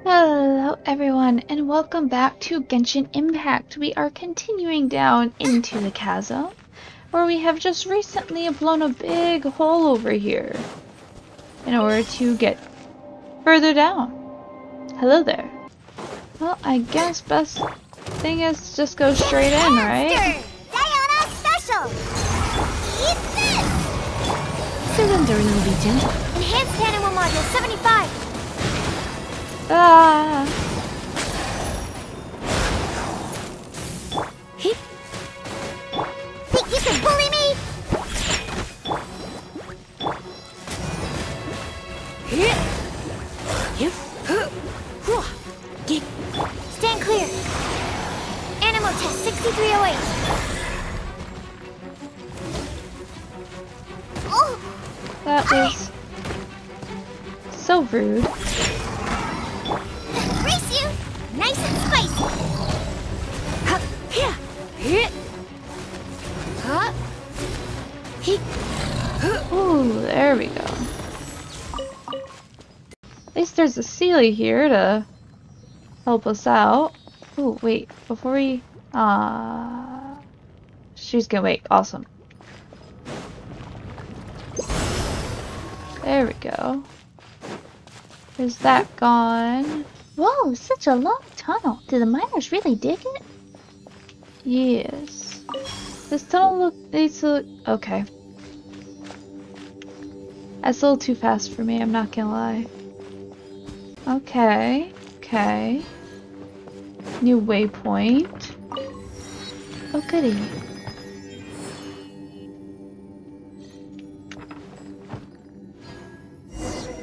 Hello everyone and welcome back to Genshin Impact. We are continuing down into the chasm where we have just recently blown a big hole over here in order to get further down. Hello there. Well, I guess best thing is just go straight in, right? Diana Special! Eat this! Surrendering Legion. Enhanced Animal Module 75! Ah! Think you can bully me? Stand clear. Animal test 6308. Oh! That was so rude. Race you! Nice and spicy! Ooh, there we go. At least there's a Sealy here to help us out. Ooh, wait, before we... she's gonna wait. Awesome. There we go. There's that gone. Whoa, such a long tunnel. Do the miners really dig it? Yes. This tunnel needs to look... Okay. That's a little too fast for me, I'm not gonna lie. Okay. Okay. New waypoint. Oh, goody.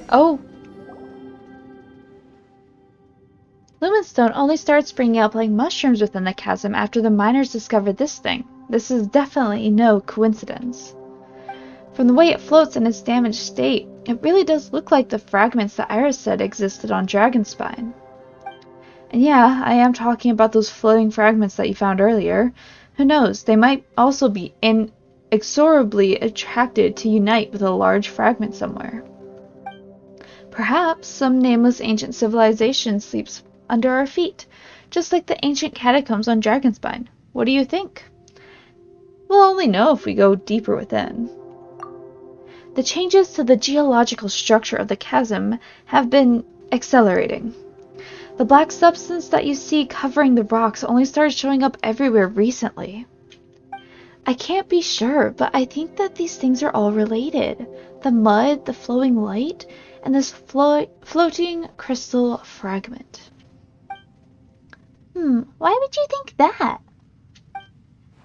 Oh! Lumenstone only started springing up like mushrooms within the chasm after the miners discovered this thing. This is definitely no coincidence. From the way it floats in its damaged state, it really does look like the fragments that Iris said existed on Dragonspine. And yeah, I am talking about those floating fragments that you found earlier. Who knows, they might also be inexorably attracted to unite with a large fragment somewhere. Perhaps some nameless ancient civilization sleeps under our feet, just like the ancient catacombs on Dragonspine. What do you think? We'll only know if we go deeper within. The changes to the geological structure of the chasm have been accelerating. The black substance that you see covering the rocks only started showing up everywhere recently. I can't be sure, but I think that these things are all related. The mud, the flowing light, and this floating crystal fragment. Why would you think that?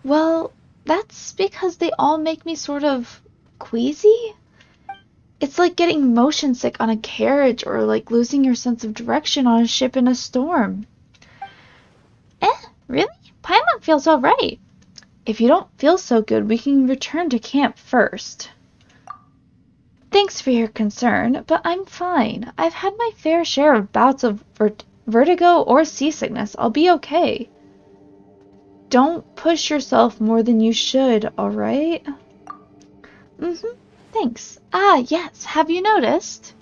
Well, that's because they all make me sort of queasy. It's like getting motion sick on a carriage or like losing your sense of direction on a ship in a storm. Really? Paimon feels alright. If you don't feel so good, we can return to camp first. Thanks for your concern, but I'm fine. I've had my fair share of bouts of vertigo or seasickness. I'll be okay. Don't push yourself more than you should, alright? Thanks. Ah, yes. Have you noticed?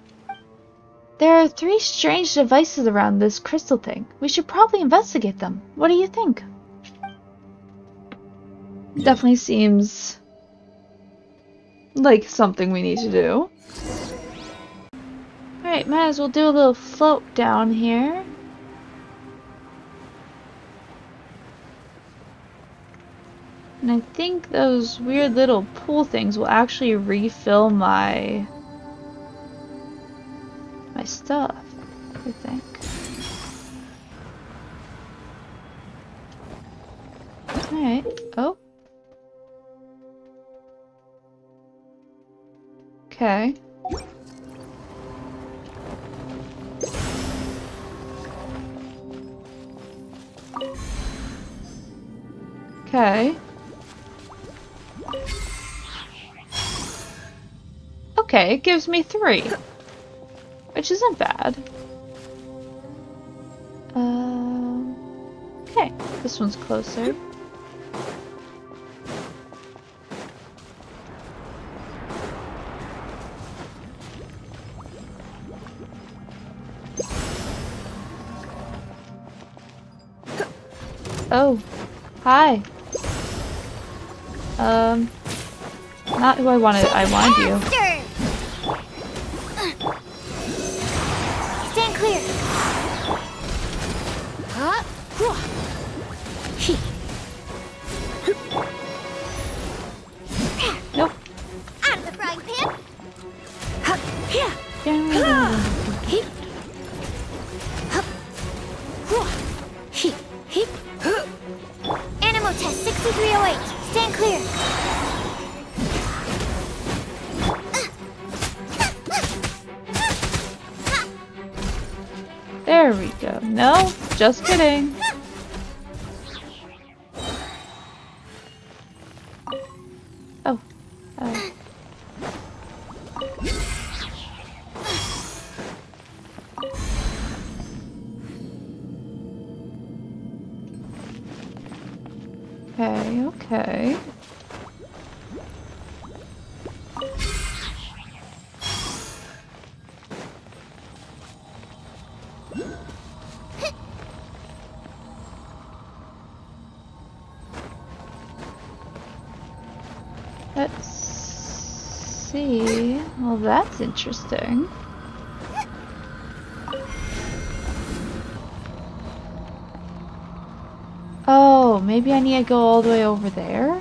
There are 3 strange devices around this crystal thing. We should probably investigate them. What do you think? Definitely seems like something we need to do. Alright, might as well do a little float down here. And I think those weird little pool things will actually refill my stuff, I think. Alright. Oh. Okay. Okay. Okay, it gives me 3. Which isn't bad. Okay, this one's closer. Oh, hi. Not who I wanted. I wanted you. Stand clear. Nope. Out of the frying pan. Animal test 6308. Stand clear. There we go. No, just kidding. Oh. Okay, okay. Let's see. Well, that's interesting. Oh, maybe I need to go all the way over there?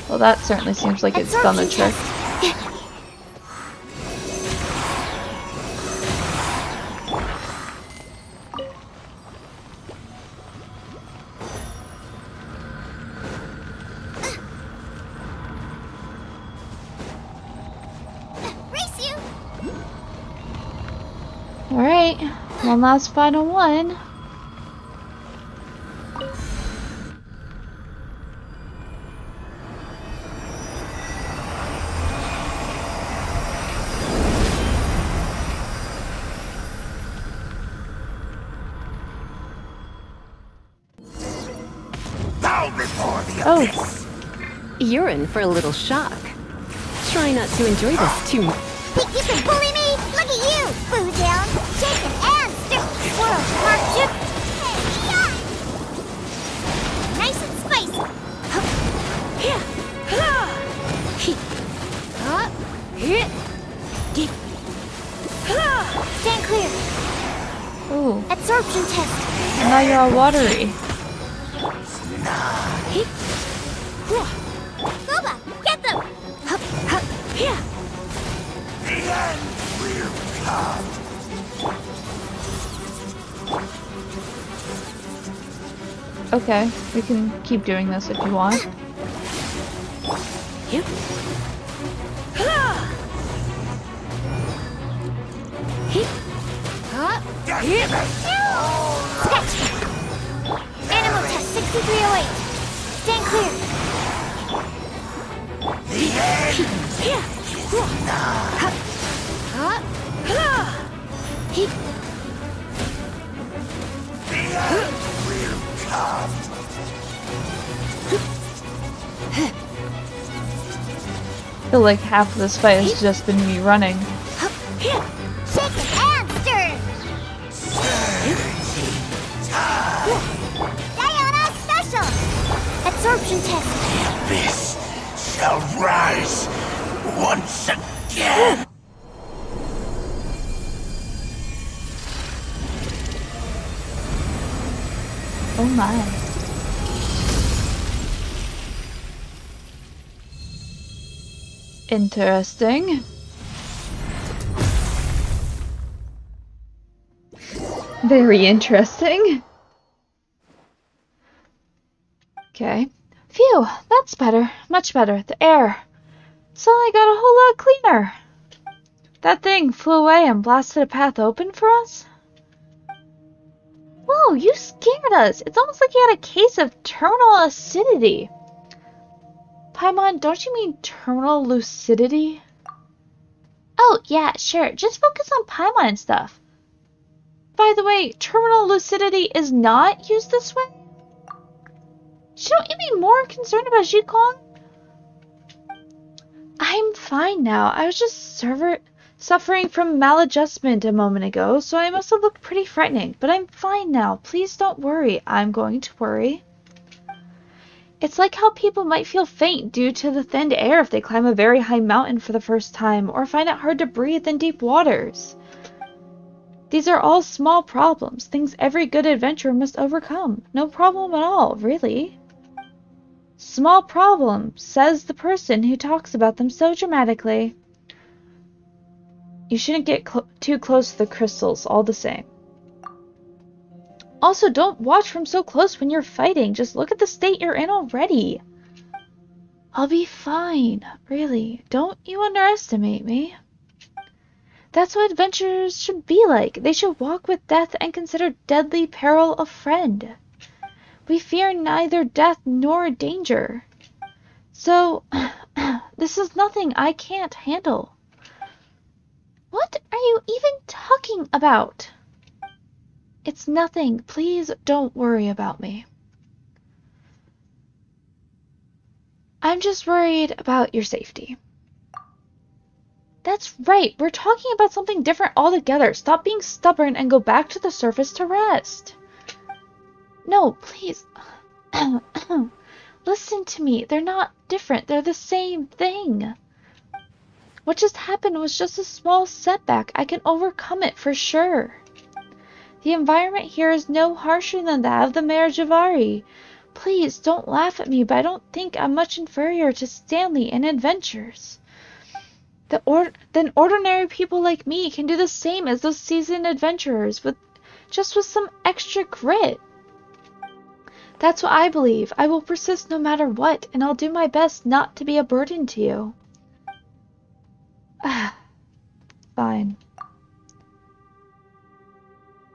Well, that certainly seems like it's done the trick. Alright, one last final one. Oh, You're in for a little shock. Try not to enjoy this too much. Think you can bully me? Look at you! Boo down, shaking and stir. Swirl, mark, chip. Hey, nice and spicy. Stand clear. ooh. Absorption test. And now you're all watery. Goba, get them! Okay, we can keep doing this if you want. Yep. Animal test 6308. Stand clear. I feel like half of this fight has just been me running. Shake it and stir. Diana special. Absorption test. This shall rise once again. Oh my. Interesting. Very interesting. Okay. Phew, that's better. Much better. The air. Suddenly got a whole lot cleaner. That thing flew away and blasted a path open for us? Whoa, you scared us. It's almost like you had a case of terminal acidity. Paimon, don't you mean terminal lucidity? Oh, yeah, sure. Just focus on Paimon and stuff. By the way, terminal lucidity is not used this way? Shouldn't you be more concerned about Zhikong? I'm fine now. I was just suffering from maladjustment a moment ago, so I must have looked pretty frightening. But I'm fine now. Please don't worry. I'm going to worry. It's like how people might feel faint due to the thinned air if they climb a very high mountain for the first time, or find it hard to breathe in deep waters. These are all small problems, things every good adventurer must overcome. No problem at all, really. Small problem, says the person who talks about them so dramatically. You shouldn't get too close to the crystals, all the same. Also, don't watch from so close when you're fighting. Just look at the state you're in already. I'll be fine, really. Don't you underestimate me. That's what adventurers should be like. They should walk with death and consider deadly peril a friend. We fear neither death nor danger. So, this is nothing I can't handle. What are you even talking about? It's nothing. Please don't worry about me. I'm just worried about your safety. That's right. We're talking about something different altogether. Stop being stubborn and go back to the surface to rest. No, please. Listen to me. They're not different. They're the same thing. What just happened was just a small setback. I can overcome it for sure. The environment here is no harsher than that of the Mare Javari. Please, don't laugh at me, but I don't think I'm much inferior to Stanley in adventures. Then ordinary people like me can do the same as those seasoned adventurers, with some extra grit. That's what I believe. I will persist no matter what, and I'll do my best not to be a burden to you. Fine.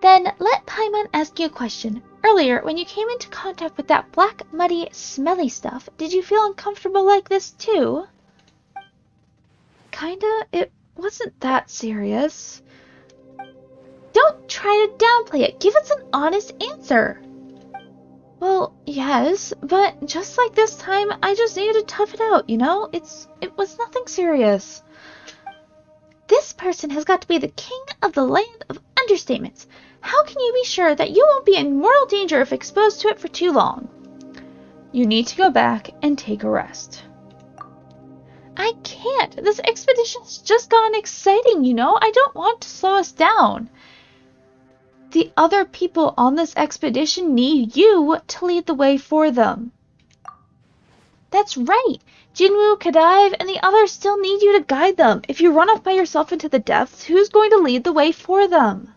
Then let Paimon ask you a question. Earlier, when you came into contact with that black, muddy, smelly stuff, did you feel uncomfortable like this too? Kinda. It wasn't that serious. Don't try to downplay it. Give us an honest answer. Well, yes, but just like this time, I just needed to tough it out, you know? It was nothing serious. This person has got to be the king of the land of understatements. How can you be sure that you won't be in mortal danger if exposed to it for too long? You need to go back and take a rest. I can't. This expedition's just gotten exciting, you know? I don't want to slow us down. The other people on this expedition need you to lead the way for them. That's right. Jinwoo, Kadive, and the others still need you to guide them. If you run off by yourself into the depths, who's going to lead the way for them?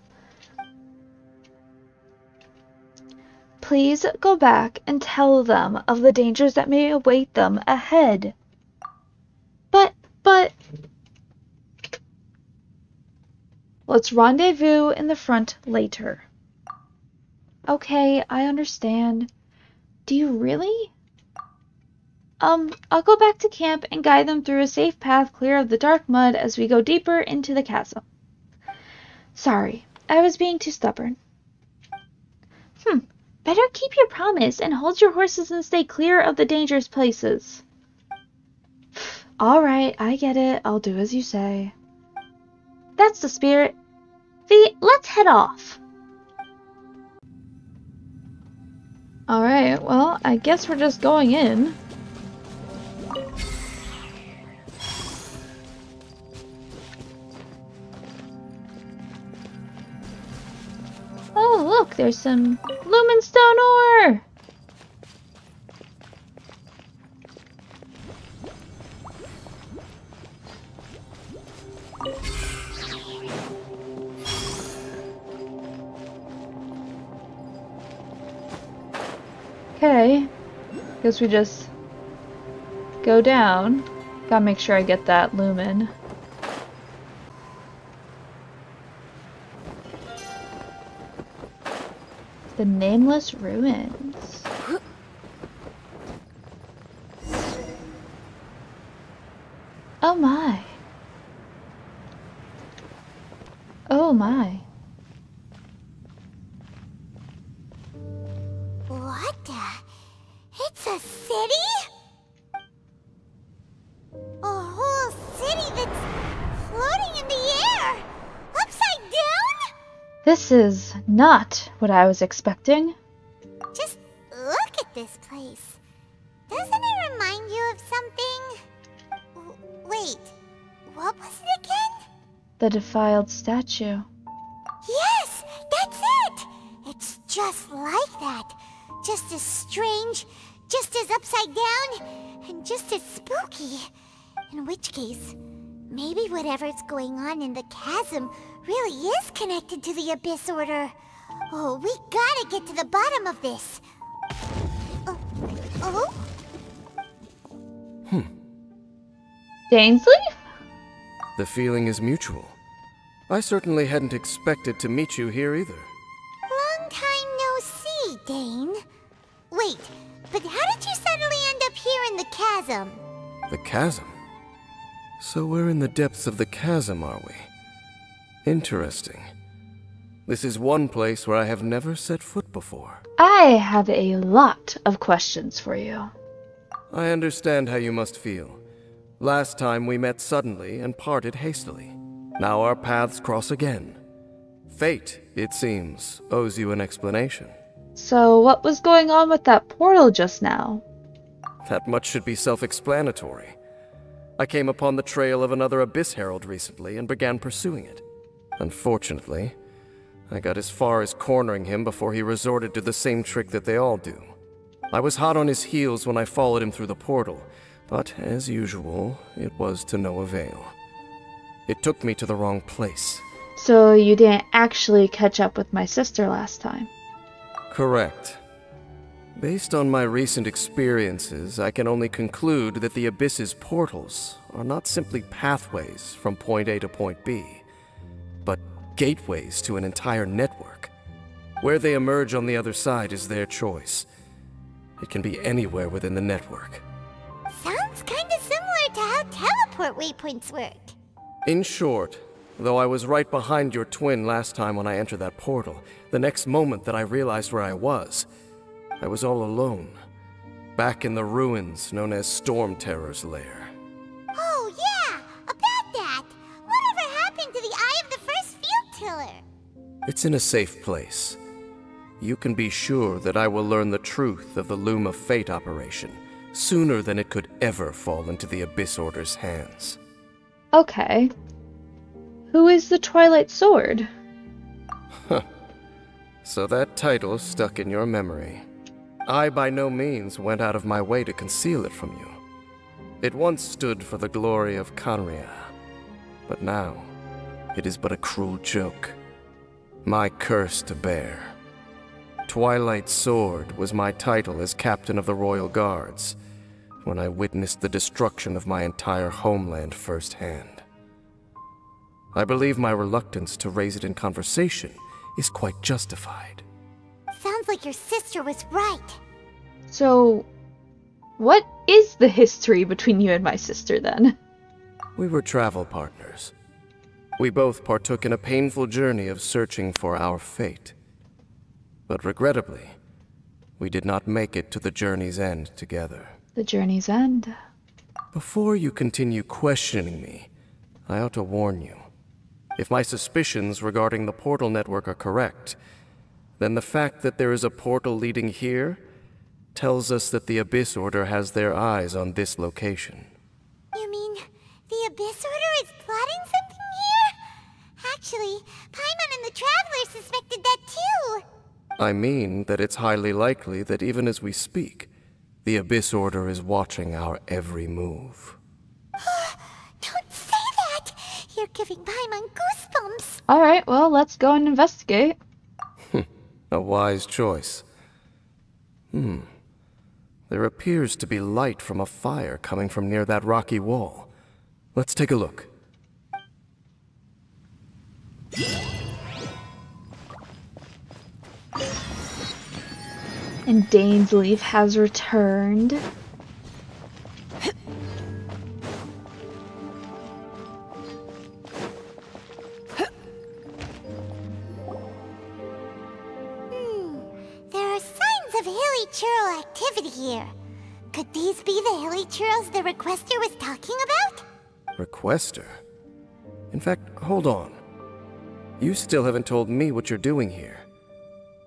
Please go back and tell them of the dangers that may await them ahead. But... Let's rendezvous in the front later. Okay, I understand. Do you really? I'll go back to camp and guide them through a safe path clear of the dark mud as we go deeper into the chasm. Sorry, I was being too stubborn. Better keep your promise and hold your horses and stay clear of the dangerous places. Alright, I get it. I'll do as you say. That's the spirit. V, let's head off. Alright, well, I guess we're just going in. Oh, look, there's some Lumen Stone ore! Okay, guess we just go down. Gotta make sure I get that lumen. The Nameless Ruins. Oh my. Oh my. What the? It's a city? A whole city that's floating in the This is not what I was expecting. Just look at this place. Doesn't it remind you of something? Wait, what was it again? The defiled statue. Yes, that's it! It's just like that. Just as strange, just as upside down, and just as spooky. In which case, maybe whatever's going on in the chasm really is connected to the Abyss Order. Oh, we gotta get to the bottom of this. Oh? Dainsleif? The feeling is mutual. I certainly hadn't expected to meet you here either. Long time no see, Dane. Wait, but how did you suddenly end up here in the chasm? The chasm? So we're in the depths of the chasm, are we? Interesting. This is one place where I have never set foot before. I have a lot of questions for you. I understand how you must feel. Last time we met suddenly and parted hastily. Now our paths cross again. Fate, it seems, owes you an explanation. So what was going on with that portal just now? That much should be self-explanatory. I came upon the trail of another Abyss Herald recently and began pursuing it. Unfortunately, I got as far as cornering him before he resorted to the same trick that they all do. I was hot on his heels when I followed him through the portal, but as usual, it was to no avail. It took me to the wrong place. So you didn't actually catch up with my sister last time? Correct. Based on my recent experiences, I can only conclude that the Abyss's portals are not simply pathways from point A to point B, but gateways to an entire network. Where they emerge on the other side is their choice. It can be anywhere within the network. Sounds kinda similar to how teleport waypoints work. In short, though I was right behind your twin last time when I entered that portal, the next moment that I realized where I was all alone, back in the ruins known as Storm Terror's lair. Oh yeah, about that. Whatever happened to the Eye of the First Field Tiller? It's in a safe place. You can be sure that I will learn the truth of the Loom of Fate operation sooner than it could ever fall into the Abyss Order's hands. Okay. Who is the Twilight Sword? So that title stuck in your memory. I by no means went out of my way to conceal it from you. It once stood for the glory of Khaenri'ah, but now it is but a cruel joke. My curse to bear. Twilight Sword was my title as captain of the Royal Guards when I witnessed the destruction of my entire homeland firsthand. I believe my reluctance to raise it in conversation is quite justified. Sounds like your sister was right. So, what is the history between you and my sister then? We were travel partners. We both partook in a painful journey of searching for our fate. But regrettably, we did not make it to the journey's end together. The journey's end. Before you continue questioning me, I ought to warn you. If my suspicions regarding the portal network are correct, then the fact that there is a portal leading here tells us that the Abyss Order has their eyes on this location. You mean the Abyss Order is plotting something here? Actually, Paimon and the Traveler suspected that too. I mean that it's highly likely that even as we speak, the Abyss Order is watching our every move. Don't say that! You're giving Paimon goosebumps. Alright, well, let's go and investigate. A wise choice. There appears to be light from a fire coming from near that rocky wall. Let's take a look. And Dainsleif has returned. There are signs of hilly churl activity here. Could these be the hilly churls the Requester was talking about? Requester? In fact, hold on. You still haven't told me what you're doing here.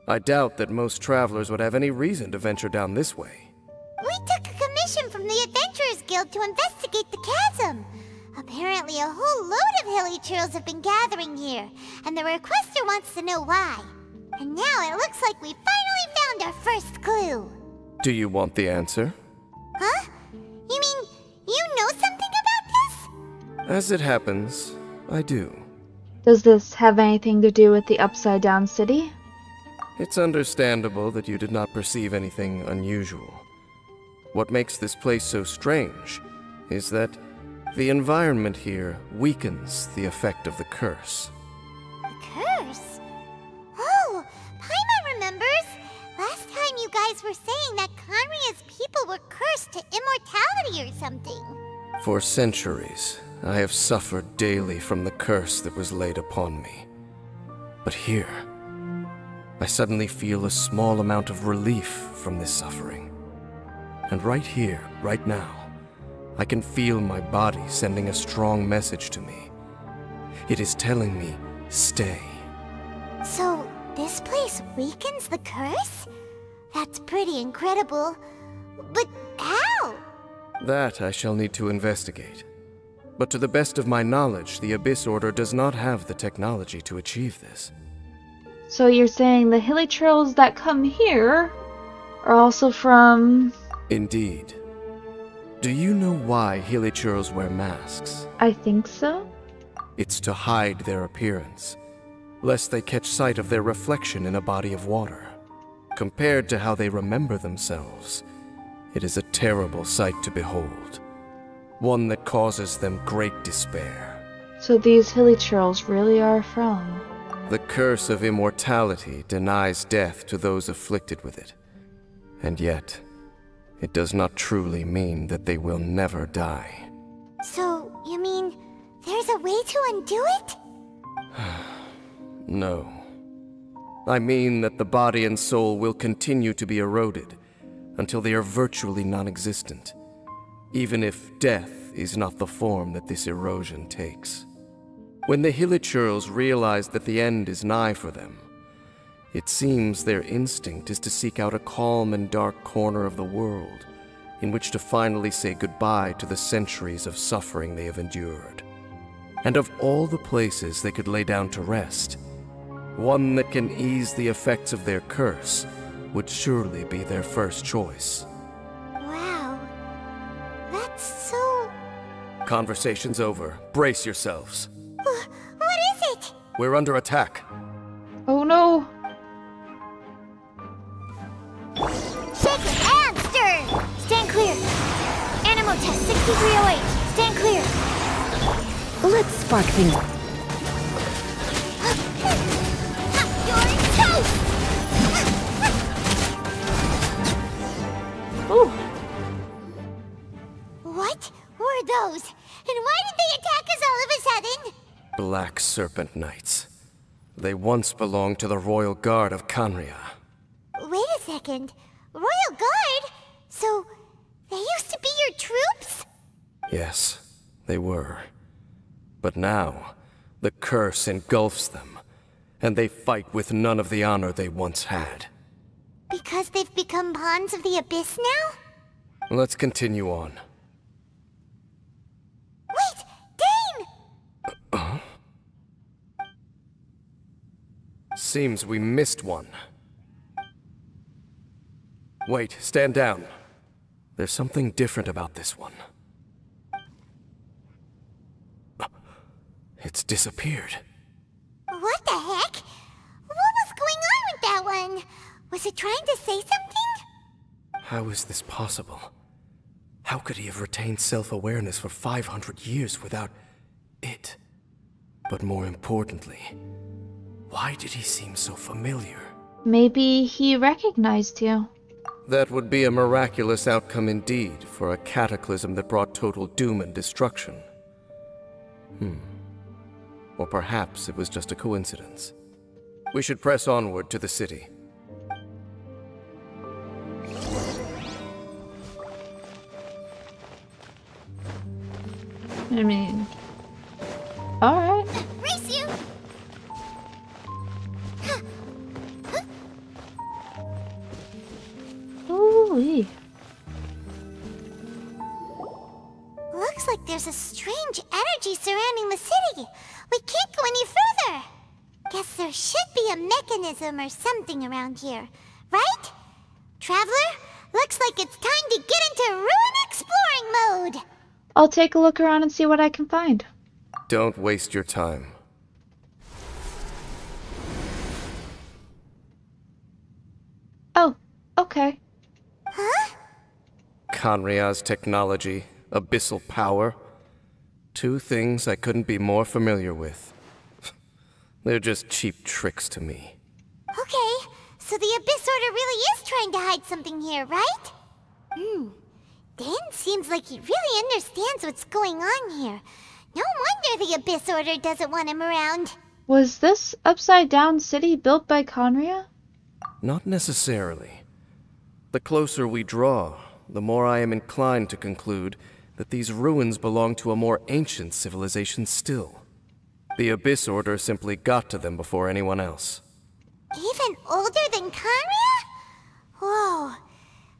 I doubt that most travelers would have any reason to venture down this way. We took a commission from the Adventurers Guild to investigate the chasm. Apparently a whole load of hilly churls have been gathering here, and the requester wants to know why. And now it looks like we finally found our first clue. Do you want the answer? Huh? You mean, you know something about this? As it happens, I do. Does this have anything to do with the Upside Down City? It's understandable that you did not perceive anything unusual. What makes this place so strange is that the environment here weakens the effect of the curse. A curse? Oh, Paimon remembers. Last time you guys were saying that Khaenri'ah's people were cursed to immortality or something. For centuries, I have suffered daily from the curse that was laid upon me. But here, I suddenly feel a small amount of relief from this suffering. And right here, right now, I can feel my body sending a strong message to me. It is telling me, stay. So, this place weakens the curse? That's pretty incredible. But how? That I shall need to investigate. But to the best of my knowledge, the Abyss Order does not have the technology to achieve this. So you're saying the hilly trails that come here are also from... Indeed. Do you know why hilly churls wear masks? I think so. It's to hide their appearance, lest they catch sight of their reflection in a body of water. Compared to how they remember themselves, it is a terrible sight to behold. One that causes them great despair. So these hilly trails really are from... The curse of immortality denies death to those afflicted with it. And yet, it does not truly mean that they will never die. So, you mean, there's a way to undo it? No. I mean that the body and soul will continue to be eroded until they are virtually non-existent, even if death is not the form that this erosion takes. When the Hilichurls realize that the end is nigh for them, it seems their instinct is to seek out a calm and dark corner of the world in which to finally say goodbye to the centuries of suffering they have endured. And of all the places they could lay down to rest, one that can ease the effects of their curse would surely be their first choice. Wow. That's so... Conversation's over. Brace yourselves. What is it? We're under attack. Oh no! Shake and stir! Stand clear! Animo test 6308. Stand clear! Let's spark things. You're toast! Ooh! What were those? And why did they attack us all of a sudden? Black Serpent Knights. They once belonged to the Royal Guard of Khaenri'ah. Wait a second. Royal Guard? So, they used to be your troops? Yes, they were. But now, the curse engulfs them, and they fight with none of the honor they once had. Because they've become pawns of the Abyss now? Let's continue on. Wait! Dane! Seems we missed one. Wait, stand down. There's something different about this one. It's disappeared. What the heck? What was going on with that one? Was it trying to say something? How is this possible? How could he have retained self-awareness for 500 years without it? But more importantly, why did he seem so familiar? Maybe he recognized you. That would be a miraculous outcome indeed for a cataclysm that brought total doom and destruction. Or perhaps it was just a coincidence. We should press onward to the city. I mean... Alright. Race you! Looks like there's a strange energy surrounding the city. We can't go any further. Guess there should be a mechanism or something around here, right? Traveler, looks like it's time to get into ruin exploring mode. I'll take a look around and see what I can find. Don't waste your time. Oh, okay. Huh? Khaenri'ah's technology, abyssal power. Two things I couldn't be more familiar with. They're just cheap tricks to me. Okay, so the Abyss Order really is trying to hide something here, right? Dan seems like he really understands what's going on here. No wonder the Abyss Order doesn't want him around. Was this upside-down city built by Khaenri'ah? Not necessarily. The closer we draw, the more I am inclined to conclude that these ruins belong to a more ancient civilization still. The Abyss Order simply got to them before anyone else. Even older than Khaenri'ah? Whoa,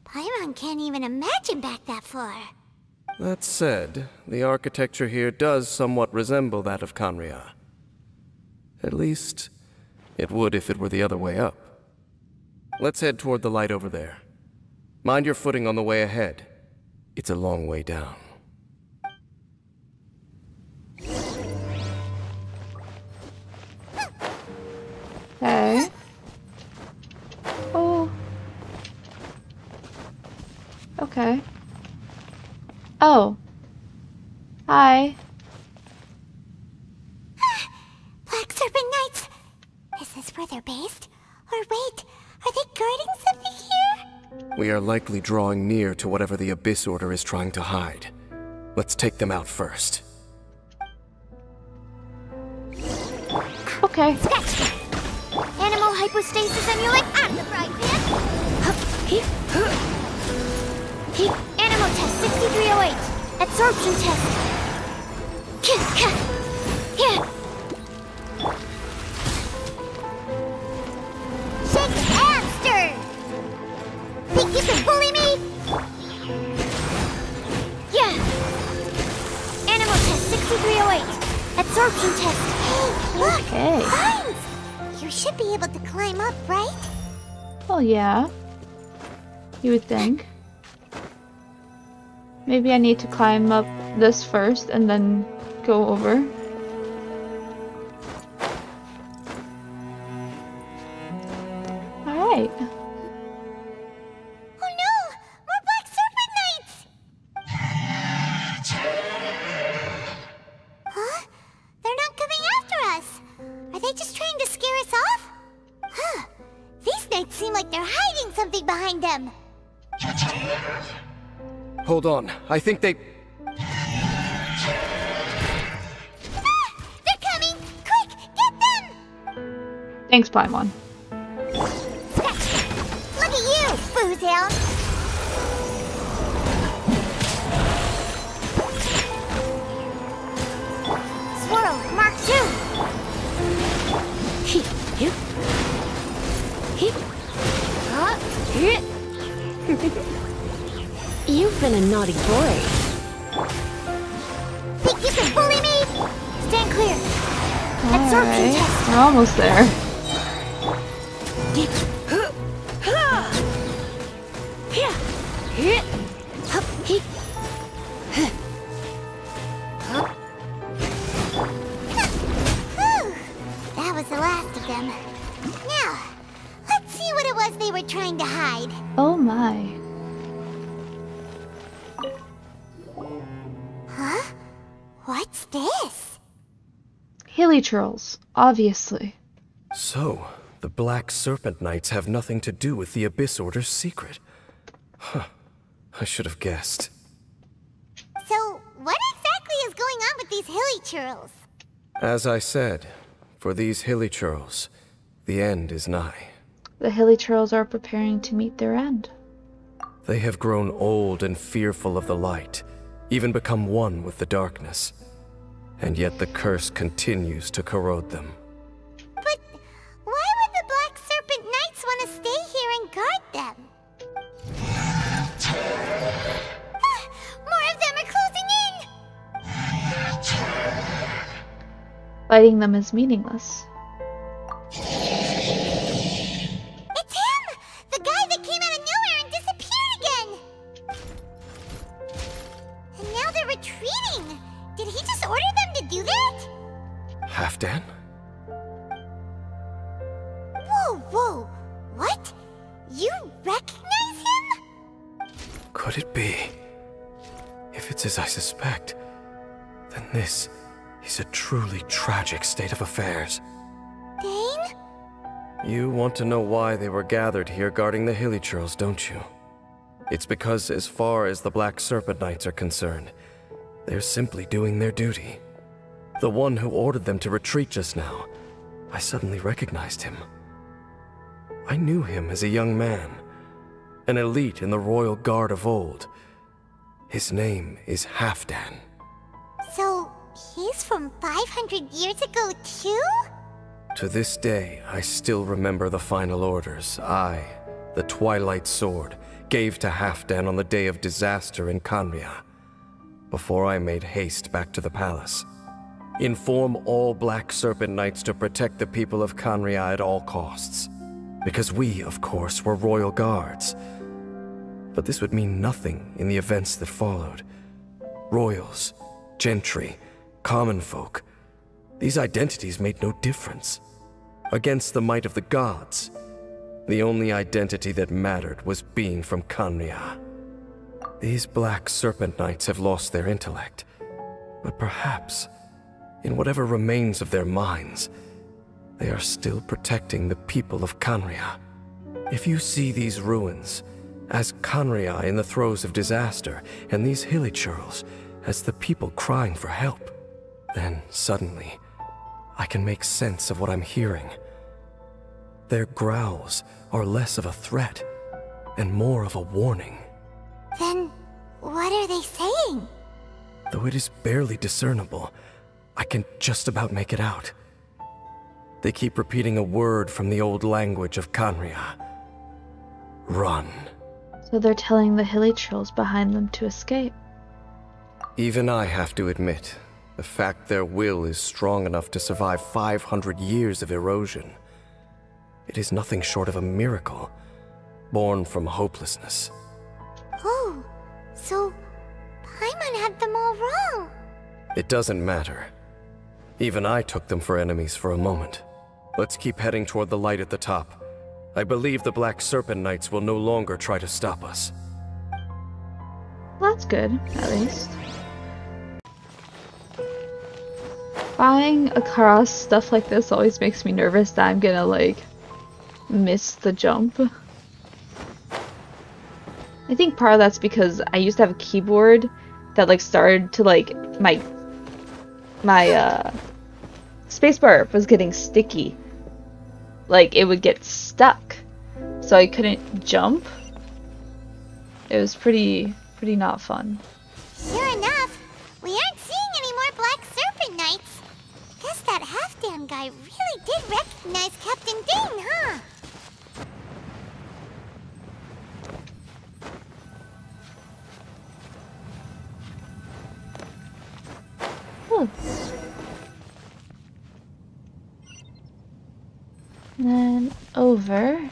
Paimon can't even imagine back that far. That said, the architecture here does somewhat resemble that of Khaenri'ah. At least, it would if it were the other way up. Let's head toward the light over there. Mind your footing on the way ahead. It's a long way down. Okay. Oh. Okay. Oh. Hi. Black Serpent Knights! Is this where they're based? Or wait, are they guarding something here? We are likely drawing near to whatever the Abyss Order is trying to hide. Let's take them out first. Okay. Scratch! Animal hypostasis emulate at the frying pan! Animal test 6308. Absorption test. Shake and stir! Think you can bully me? Yeah! Animal test 6308. Absorption test. Hey, look! Okay. Vines! You should be able to climb up, right? Well, yeah. You would think. Maybe I need to climb up this first and then go over. Alright. Oh no! More Black Serpent Knights! Huh? They're not coming after us! Are they just trying to scare us off? Huh. These knights seem like they're hiding something behind them. Hold on, I think they... They're coming! Quick, get them! Thanks, Paimon. Scratch! Look at you, Boozhound! Swirl, Mark 2! You've been a naughty boy. Think you can bully me? Stand clear. Absorption Alright. test. We're almost there. That was the last of them. Now, let's see what it was they were trying to hide. Oh my. Huh? What's this? Hilichurls, obviously. So, the Black Serpent Knights have nothing to do with the Abyss Order's secret. Huh. I should have guessed. So, what exactly is going on with these Hilichurls? As I said, for these Hilichurls, the end is nigh. The Hilichurls are preparing to meet their end. They have grown old and fearful of the light, even become one with the darkness. And yet the curse continues to corrode them. But why would the Black Serpent Knights want to stay here and guard them? More of them are closing in! Fighting them is meaningless. It's him! The guy that came out of nowhere and disappeared again! And now they're retreating! Did he just order them to do that? Halfdan? Whoa, whoa! What? You recognize him? Could it be? If it's as I suspect, then this is a truly tragic state of affairs. Dane? You want to know why they were gathered here guarding the Hilichurls, don't you? It's because as far as the Black Serpent Knights are concerned, they're simply doing their duty. The one who ordered them to retreat just now, I suddenly recognized him. I knew him as a young man, an elite in the royal guard of old. His name is Halfdan. So, he's from 500 years ago too? To this day, I still remember the final orders I, the Twilight Sword, gave to Halfdan on the day of disaster in Khaenri'ah, before I made haste back to the palace. Inform all Black Serpent Knights to protect the people of Khaenri'ah at all costs. Because we, of course, were royal guards. But this would mean nothing in the events that followed. Royals, gentry, common folk, these identities made no difference. Against the might of the gods, the only identity that mattered was being from Khaenri'ah. These Black Serpent Knights have lost their intellect, but perhaps, in whatever remains of their minds, they are still protecting the people of Khaenri'ah. If you see these ruins as Khaenri'ah in the throes of disaster, and these Hilichurls as the people crying for help, then suddenly I can make sense of what I'm hearing. Their growls are less of a threat and more of a warning. Then, what are they saying? Though it is barely discernible, I can just about make it out. They keep repeating a word from the old language of Khaenri'ah. Run. So they're telling the Hilichurls behind them to escape. Even I have to admit, the fact their will is strong enough to survive 500 years of erosion. It is nothing short of a miracle, born from hopelessness. Oh, so Paimon had them all wrong. It doesn't matter. Even I took them for enemies for a moment. Let's keep heading toward the light at the top. I believe the Black Serpent Knights will no longer try to stop us. Well, that's good, at least. Buying across stuff like this always makes me nervous that I'm gonna, like, miss the jump. I think part of that's because I used to have a keyboard that, like, started to, like, my spacebar was getting sticky. Like, it would get stuck, so I couldn't jump. It was pretty not fun. Sure enough, we aren't seeing any more Black Serpent Knights. Guess that Halfdan guy really did recognize Captain Dane, huh? Ooh. And then over.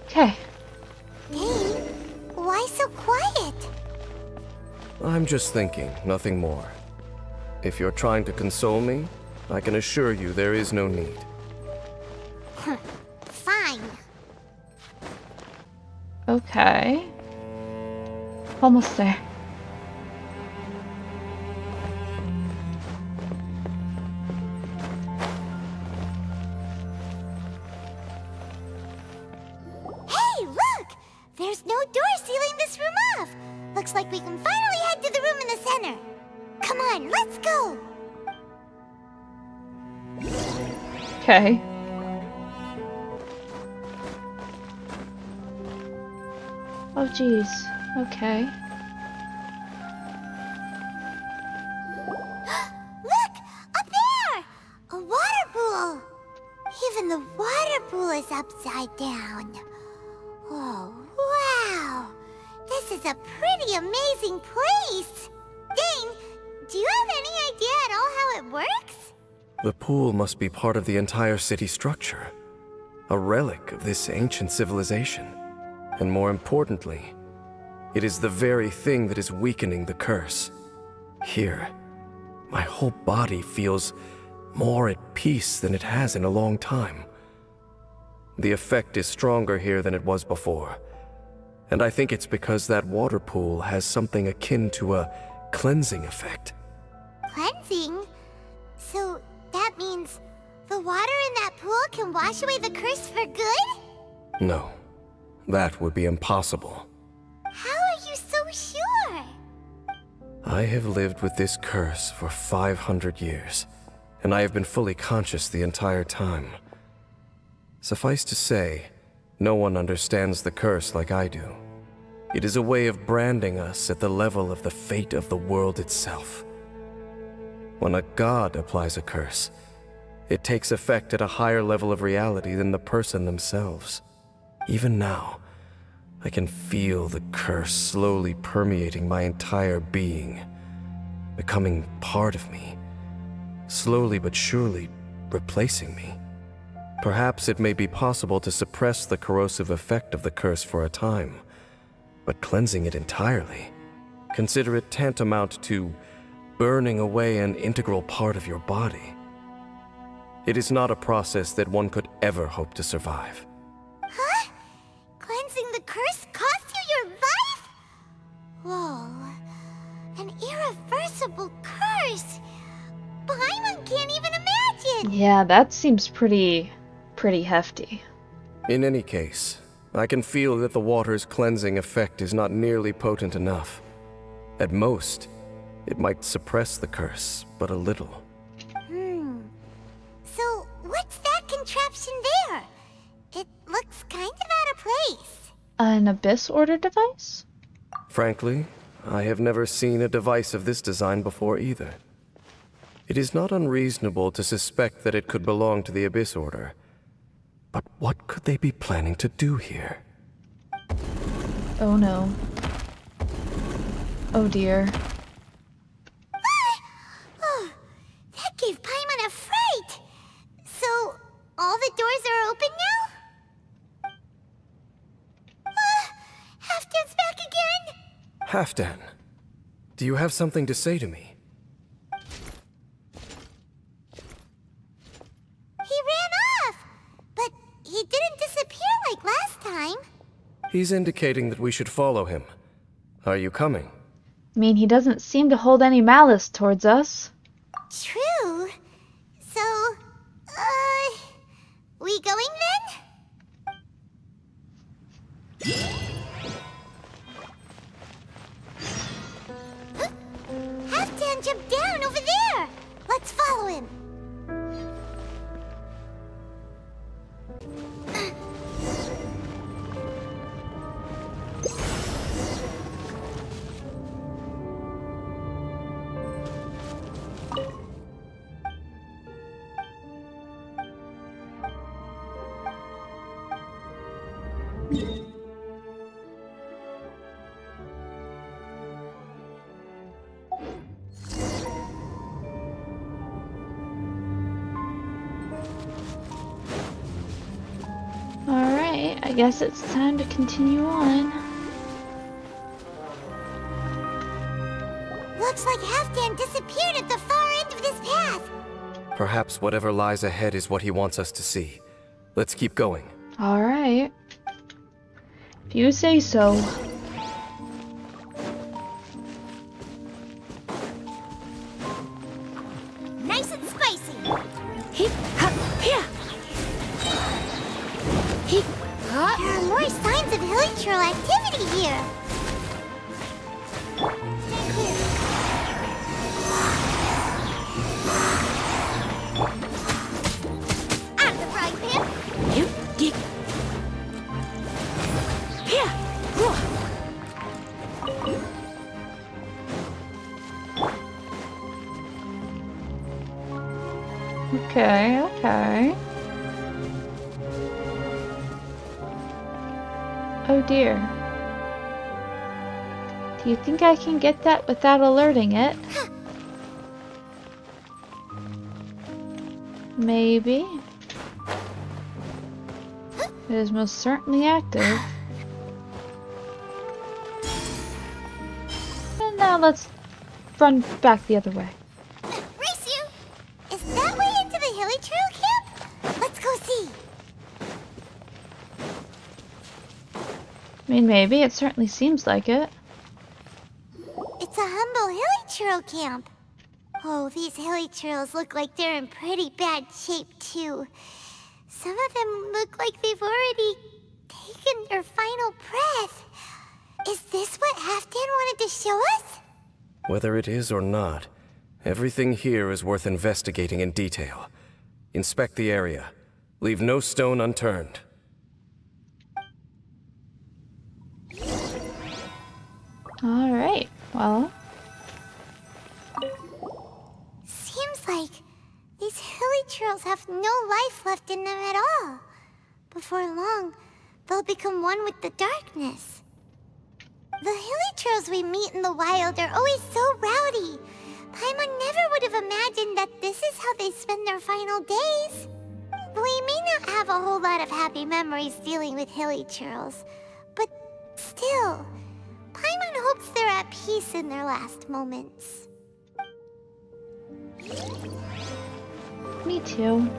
Okay. Dane, why so quiet? I'm just thinking, nothing more. If you're trying to console me, I can assure you there is no need. Fine. Okay. Almost there. Hey, look! There's no door sealing this room off. Looks like we can finally head to the room in the center. Come on, let's go! Okay. Oh jeez. Okay. Look! Up there! A water pool! Even the water pool is upside down. Oh, wow! This is a pretty amazing place! Dane, do you have any idea at all how it works? The pool must be part of the entire city structure. A relic of this ancient civilization. And more importantly, it is the very thing that is weakening the curse. Here, my whole body feels more at peace than it has in a long time. The effect is stronger here than it was before. And I think it's because that water pool has something akin to a cleansing effect. Cleansing? So that means the water in that pool can wash away the curse for good? No, that would be impossible. How are you so sure? I have lived with this curse for 500 years, and I have been fully conscious the entire time. Suffice to say, no one understands the curse like I do. It is a way of branding us at the level of the fate of the world itself. When a god applies a curse, it takes effect at a higher level of reality than the person themselves. Even now, I can feel the curse slowly permeating my entire being, becoming part of me, slowly but surely replacing me. Perhaps it may be possible to suppress the corrosive effect of the curse for a time, but cleansing it entirely, consider it tantamount to burning away an integral part of your body. It is not a process that one could ever hope to survive. Huh? Cleansing the curse cost you your life? Whoa. An irreversible curse. Paimon can't even imagine. Yeah, that seems pretty hefty. In any case, I can feel that the water's cleansing effect is not nearly potent enough. At most, it might suppress the curse, but a little. So, what's that contraption there? It looks kind of out of place. An Abyss Order device? Frankly, I have never seen a device of this design before either. It is not unreasonable to suspect that it could belong to the Abyss Order. But what could they be planning to do here? Oh no. Oh dear. Oh, that gave Paimon a fright. So, all the doors are open now? Halfdan's back again? Halfdan, do you have something to say to me? He ran off, but he didn't disappear like last time. He's indicating that we should follow him. Are you coming? I mean, he doesn't seem to hold any malice towards us. True. So, we going then? Halfdan jumped down over there! Let's follow him! Alright, I guess it's time to continue on. Looks like Halfdan disappeared at the far end of this path. Perhaps whatever lies ahead is what he wants us to see. Let's keep going. Alright. If you say so. Nice and spicy. There are more signs of hilichurl activity here. Out of the frying pan. Okay, okay. Oh dear. Do you think I can get that without alerting it? Maybe. It is most certainly active. And now let's run back the other way. Race you! Is that way into the Hilly Trail camp? Let's go see. I mean, maybe. It certainly seems like it. It's a humble Hilly Trail camp. Oh, these Hilly Trails look like they're in pretty bad shape, too. Some of them look like they've already taken their final breath. Is this what Halfdan wanted to show us? Whether it is or not, everything here is worth investigating in detail. Inspect the area. Leave no stone unturned. Alright, well. Seems like these Hilly Trails have no life left in them at all. Before long, they'll become one with the darkness. The Hilly Trails we meet in the wild are always so rowdy. Paimon never would have imagined that this is how they spend their final days. We may not have a whole lot of happy memories dealing with Hilly Trails, but still, Paimon hopes they're at peace in their last moments. Me too.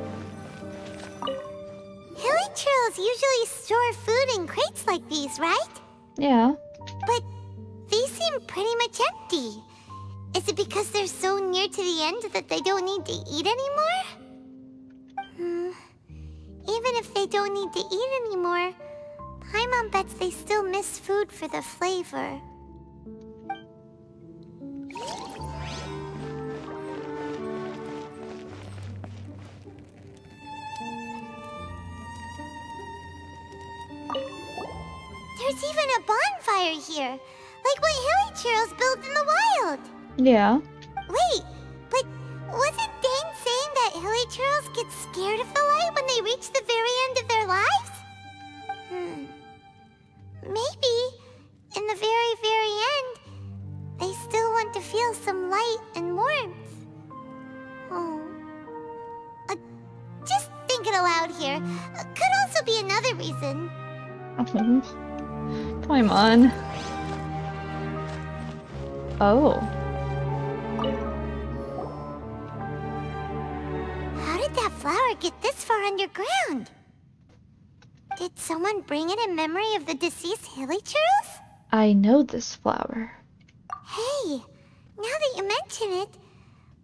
Hilly Trails usually store food in crates like these, right? Yeah. But these seem pretty much empty. Is it because they're so near to the end that they don't need to eat anymore? Even if they don't need to eat anymore, Paimon bets they still miss food for the flavor. There's even a bonfire here, like what Hilly Trails build in the wild. Yeah. Wait, but wasn't Dane saying that Hilly Trails get scared of the light when they reach the very end of their lives? Maybe, in the very, very end, they still want to feel some light and warmth. Oh. Just thinking aloud here. Could also be another reason. Paimon. Oh. How did that flower get this far underground? Did someone bring it in memory of the deceased Hilly Trails? I know this flower. Hey, now that you mention it,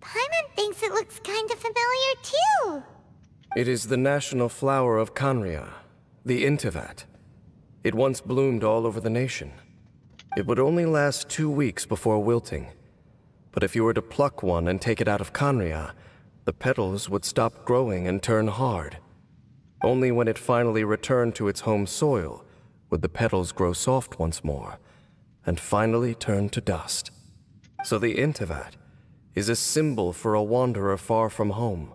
Paimon thinks it looks kind of familiar too. It is the national flower of Khaenri'ah, the Intivat. It once bloomed all over the nation. It would only last 2 weeks before wilting. But if you were to pluck one and take it out of Khaenri'ah, the petals would stop growing and turn hard. Only when it finally returned to its home soil would the petals grow soft once more, and finally turn to dust. So the Intivat is a symbol for a wanderer far from home,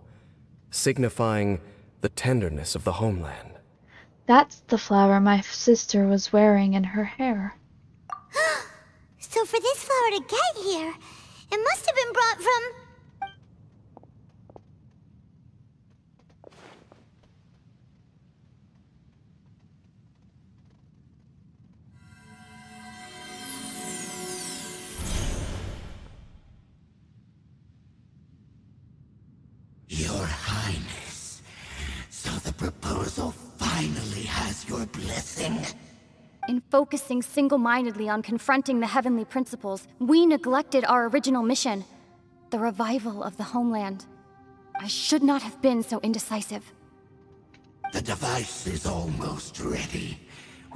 signifying the tenderness of the homeland. That's the flower my sister was wearing in her hair. So for this flower to get here, it must have been brought from... Your Highness, so the proposal finally has your blessing? In focusing single-mindedly on confronting the heavenly principles, we neglected our original mission, the revival of the homeland. I should not have been so indecisive. The device is almost ready.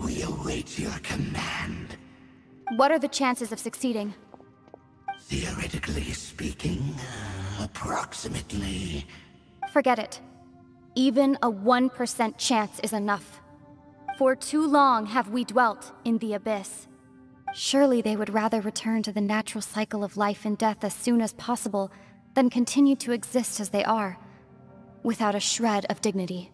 We await your command. What are the chances of succeeding? Theoretically speaking, approximately. Forget it. Even a 1% chance is enough. For too long have we dwelt in the abyss. Surely they would rather return to the natural cycle of life and death as soon as possible than continue to exist as they are, without a shred of dignity.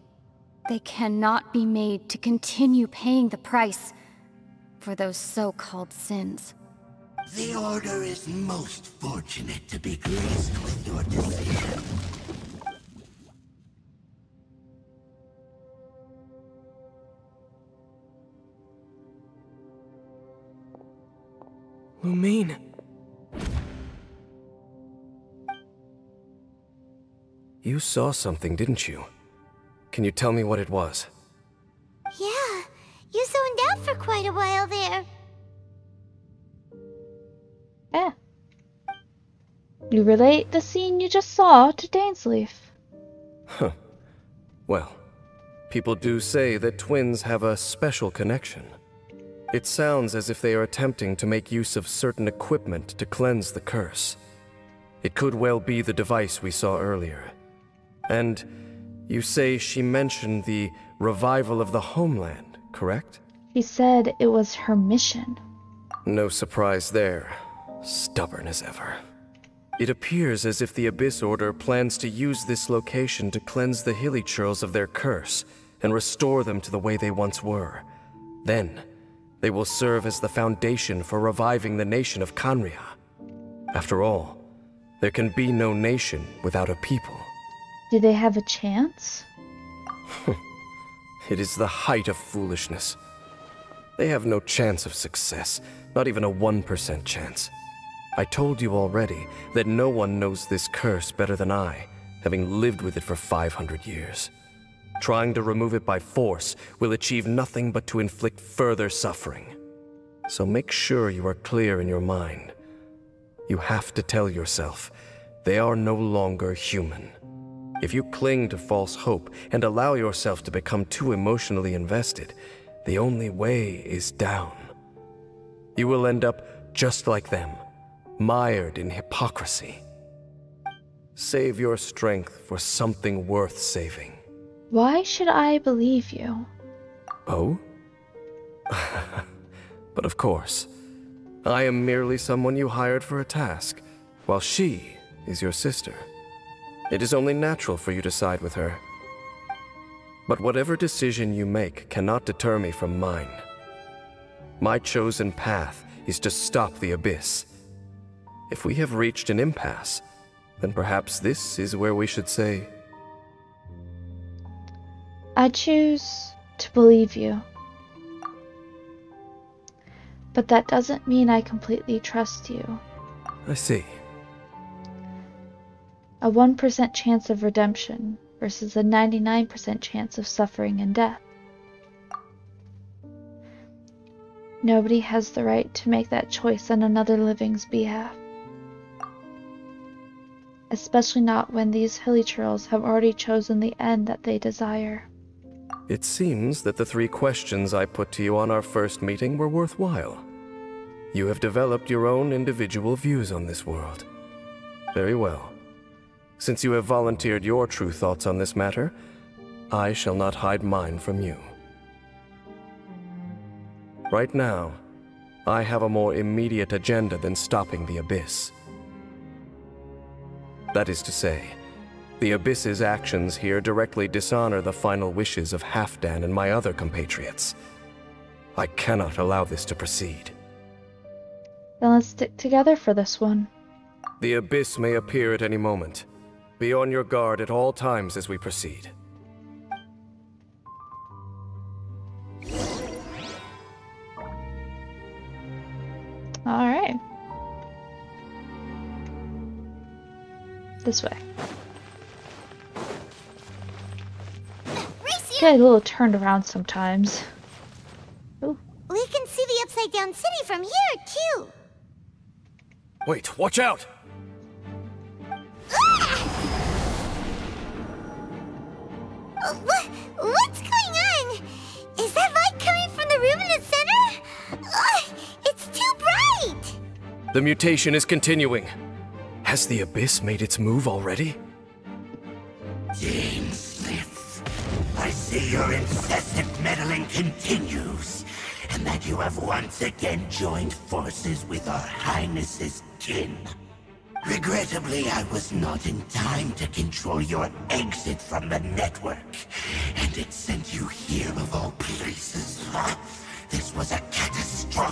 They cannot be made to continue paying the price for those so-called sins. The Order is most fortunate to be graced with your decision. Lumine. You saw something, didn't you? Can you tell me what it was? Yeah, you zoned out for quite a while there. Yeah. You relate the scene you just saw to Dainsleif. Huh. Well, people do say that twins have a special connection. It sounds as if they are attempting to make use of certain equipment to cleanse the curse. It could well be the device we saw earlier. And you say she mentioned the revival of the homeland, correct? She said it was her mission. No surprise there. Stubborn as ever. It appears as if the Abyss Order plans to use this location to cleanse the Hilichurls of their curse and restore them to the way they once were. Then, they will serve as the foundation for reviving the nation of Khaenri'ah. After all, there can be no nation without a people. Do they have a chance? It is the height of foolishness. They have no chance of success, not even a 1% chance. I told you already that no one knows this curse better than I, having lived with it for 500 years. Trying to remove it by force will achieve nothing but to inflict further suffering. So make sure you are clear in your mind. You have to tell yourself, they are no longer human. If you cling to false hope and allow yourself to become too emotionally invested, the only way is down. You will end up just like them, mired in hypocrisy. Save your strength for something worth saving. Why should I believe you? Oh? But of course, I am merely someone you hired for a task, while she is your sister. It is only natural for you to side with her. But whatever decision you make cannot deter me from mine. My chosen path is to stop the Abyss. If we have reached an impasse, then perhaps this is where we should say, I choose to believe you. But that doesn't mean I completely trust you. I see. A 1% chance of redemption versus a 99% chance of suffering and death. Nobody has the right to make that choice on another living's behalf. Especially not when these Hilichurls have already chosen the end that they desire. It seems that the 3 questions I put to you on our first meeting were worthwhile. You have developed your own individual views on this world. Very well. Since you have volunteered your true thoughts on this matter, I shall not hide mine from you. Right now, I have a more immediate agenda than stopping the Abyss. That is to say, the Abyss's actions here directly dishonor the final wishes of Halfdan and my other compatriots. I cannot allow this to proceed. Then let's stick together for this one. The Abyss may appear at any moment. Be on your guard at all times as we proceed. Alright. This way. Get a little turned around sometimes. Ooh. We can see the Upside Down City from here, too. Wait, watch out! What's going on? Is that light coming from the room in the center? It's too bright! The mutation is continuing. Has the Abyss made its move already? Dainsleif, I see your incessant meddling continues, and that you have once again joined forces with our Highness's kin. Regrettably, I was not in time to control your exit from the network, and it sent you here of all places. This was a catastrophic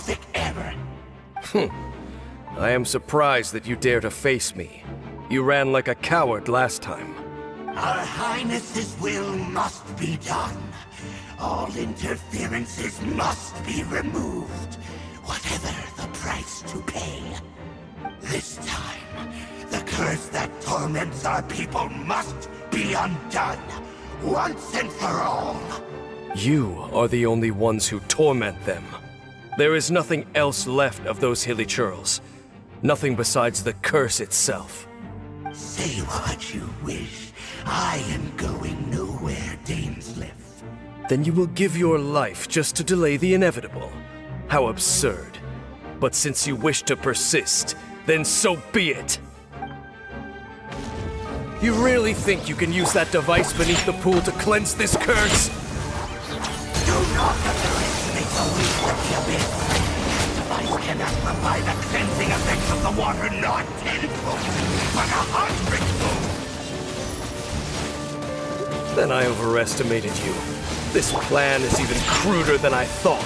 I am surprised that you dare to face me. You ran like a coward last time. Our Highness's will must be done. All interferences must be removed, whatever the price to pay. This time, the curse that torments our people must be undone, once and for all. You are the only ones who torment them. There is nothing else left of those hilly churls. Nothing besides the curse itself. Say what you wish. I am going nowhere, Dainsleif. Then you will give your life just to delay the inevitable. How absurd. But since you wish to persist, then so be it. You really think you can use that device beneath the pool to cleanse this curse? Do not underestimate the weight of the abyss. This device cannot provide the cleansing effects of the water not tenfold, but 100-fold. Then I overestimated you. This plan is even cruder than I thought.